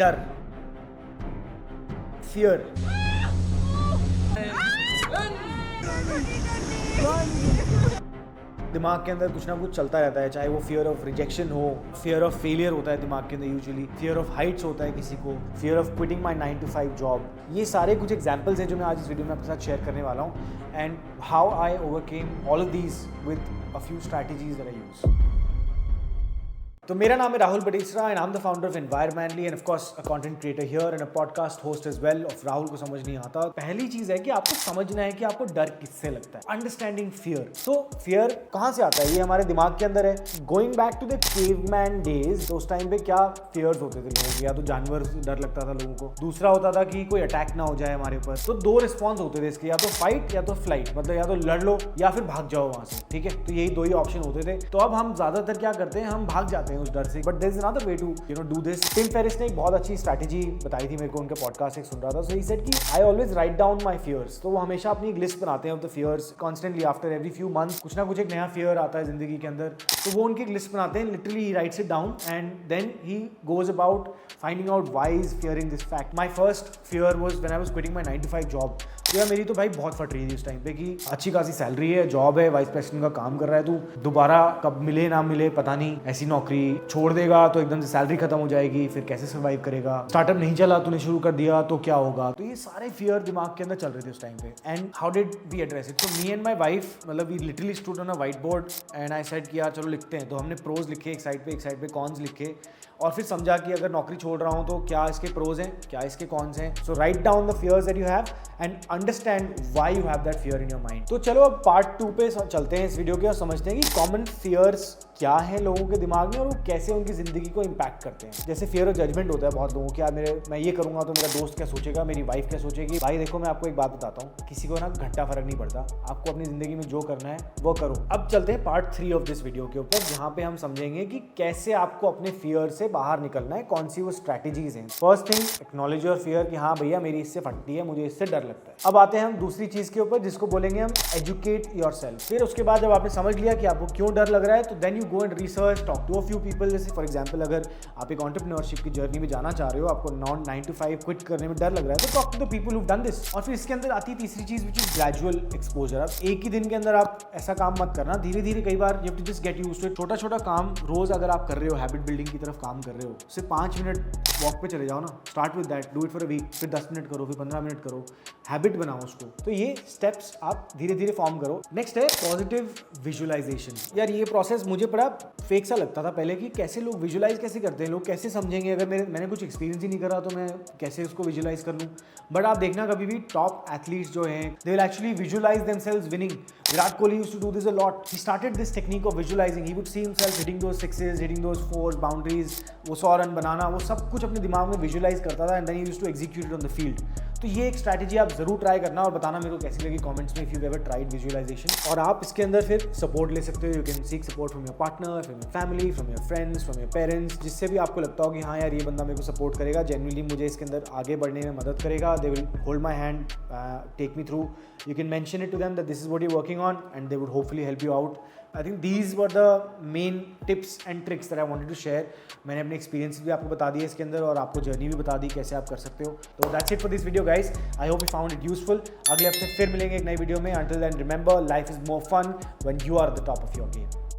डर, फियर, दिमाग के अंदर कुछ ना कुछ चलता रहता है, चाहे वो फियर ऑफ रिजेक्शन हो, फियर ऑफ फेलियर होता है दिमाग के अंदर यूजुअली, फियर ऑफ हाइट्स होता है किसी को, fear of quitting my 9 to 5 job. ये सारे कुछ एग्जाम्पल्स हैं जो मैं आज इस वीडियो में आपके साथ शेयर करने वाला हूँ, and how I overcame all of these with a few strategies that I use. तो मेरा नाम है Rahul Badesara and I am the founder of environmentally and of course a content creator here and a podcast host as well of Rahul को समझ नहीं आता। पहली चीज है कि आपको समझना है कि आपको डर किससे लगता है, अंडरस्टैंडिंग फियर। तो फियर कहाँ से आता है? ये हमारे दिमाग के अंदर है। Going back to the caveman days, तो उस टाइम पे क्या फियर्स होते थे लोगों के? या तो जानवर से डर लगता था लोगों को, दूसरा होता था कि कोई अटैक ना हो जाए हमारे ऊपर। तो दो रिस्पॉन्स होते थे इसके, या तो फाइट या तो फ्लाइट, मतलब या तो लड़ लो या फिर भाग जाओ वहां से, ठीक है? तो यही दो ही ऑप्शन होते थे। तो अब हम ज्यादातर क्या करते हैं, हम भाग जाते हैं उस डर से, but there is another way to do this. Tim Ferriss ने एक बहुत अच्छी स्ट्रैटेजी बताई थी मेरे को, उनके पॉडकास्ट एक सुन रहा था। सो ही सेड कि I always write down my fears. तो वो हमेशा अपनी एक लिस्ट बनाते हैं of the fears constantly, after every few months कुछ ना कुछ एक नया फियर आता है जिंदगी के अंदर। तो वो उनकी एक लिस्ट बनाते हैं, literally he writes it down and then he goes about finding out why is fearing this fact. My first fear was when I was quitting my 9 to 5 job. तो यार मेरी तो भाई बहुत फट रही थी उस टाइम पे कि अच्छी खासी सैलरी है, जॉब है, वाइस प्रेसिडेंट का काम कर रहा है, तू दोबारा कब मिले ना मिले पता नहीं, ऐसी नौकरी छोड़ देगा तो एकदम से सैलरी खत्म हो जाएगी, फिर कैसे सर्वाइव करेगा, स्टार्टअप नहीं चला, तूने शुरू कर दिया तो क्या होगा? तो ये सारे फियर दिमाग के अंदर चल रहे थे उस टाइम पे। And how did we address it? तो मी एंड माय वाइफ, मतलब we literally stood on a whiteboard and I said कि यार चलो लिखते हैं। तो हमने प्रोज लिखे एक साइड पे कॉन्स लिखे, और फिर समझा कि अगर नौकरी छोड़ रहा हूं तो क्या इसके प्रोज हैं, क्या इसके कॉन्स हैं। So write down the fears that you have and understand why you have that fear in your mind. तो चलो अब पार्ट 2 पे चलते हैं इस वीडियो के और समझते हैं कि कॉमन फियर्स क्या है लोगों के दिमाग में और वो कैसे उनकी जिंदगी को इम्पैक्ट करते हैं। जैसे फियर ऑफ जजमेंट होता है बहुत लोगों को, मैं ये करूंगा तो मेरा दोस्त क्या सोचेगा, मेरी वाइफ क्या सोचेगी। भाई देखो, मैं आपको एक बात बताता हूँ, किसी को ना घंटा फर्क नहीं पड़ता, आपको अपनी जिंदगी में जो करना है वो करो। अब चलते हैं पार्ट 3 ऑफ दिस वीडियो के ऊपर, जहाँ पे हम समझेंगे कि कैसे आपको अपने फियर से बाहर निकलना है, कौन सी वो स्ट्रैटेजीज हैं। First thing, acknowledge your fear कि हाँ भैया मेरी इससे फटती है, मुझे इससे डर लगता है। अब आते हैं हम दूसरी चीज के ऊपर जिसको बोलेंगे हम एजुकेट योरसेल्फ। फिर उसके बाद जब आपने समझ लिया कि आपको क्यों डर लग रहा है, तो then you go and research, talk to a few people. जैसे फॉर एग्जांपल अगर आप एक एंटरप्रेन्योरशिप की जर्नी में जाना चाह रहे हो, आपको 9 to 5 क्विट करने में डर लग रहा है, तो talk to the people who done this. और फिर इसके अंदर आती है तीसरी चीज विच इज ग्रेजुअल एक्सपोजर। अब एक ही दिन के अंदर आप ऐसा काम मत करना, धीरे धीरे, कई बार you have to just get used to it. छोटा छोटा काम रोज अगर आप कर रहे हो, हैबिट बिल्डिंग की तरफ काम कर रहे हो, सिर्फ 5 मिनट वॉक पे चले जाओ ना, start with that, do it for a week, फिर 10 मिनट करो, फिर 15 मिनट करो, हैबिट बनाओ उसको। तो ये स्टेप्स आप धीरे धीरे फॉर्म करो। नेक्स्ट है पॉजिटिव विजुअलाइजेशन। यार ये प्रोसेस मुझे बड़ा फेक सा लगता था पहले कि कैसे लोग विजुअलाइज कैसे करते हैं, लोग कैसे समझेंगे, अगर मैंने कुछ एक्सपीरियंस ही नहीं करा तो मैं कैसे उसको विजुअलाइज कर लूँ। बट आप देखना कभी भी टॉप एथलीट्स जो हैं, they will actually visualise themselves winning. Virat Kohli used to do this a lot. He started this technique of visualizing. He would see himself hitting those sixes, hitting those fours, boundaries, वो 100 run बनाना, वो सब कुछ अपने दिमाग में visualise करता था, and then he used to execute it on the field. तो ये एक स्ट्रैटेजी आप जरूर ट्राई करना और बताना मेरे को कैसी लगी कमेंट्स में, if you ever tried visualisation. और आप इसके अंदर फिर सपोर्ट ले सकते हो। You can seek support from your partner, from your family, from your friends, from your parents, जिससे भी आपको लगता हो कि हाँ यार ये बंदा मेरे को सपोर्ट करेगा, जेन्युइनली मुझे इसके अंदर आगे बढ़ने में मदद करेगा, they will hold my hand, take me through. You can mention it to them that this is what you're working on and they would hopefully help you out. I think these were the main tips and tricks that I wanted to share. मैंने अपने experiences भी आपको बता दिए इसके अंदर और आपको जर्नी भी बता दी कैसे आप कर सकते हो। तो that's it for this video guys. I hope you found it useful. अगले हफ्ते फिर मिलेंगे एक नई वीडियो में। Until then remember, life is more fun when you are at the top of your game.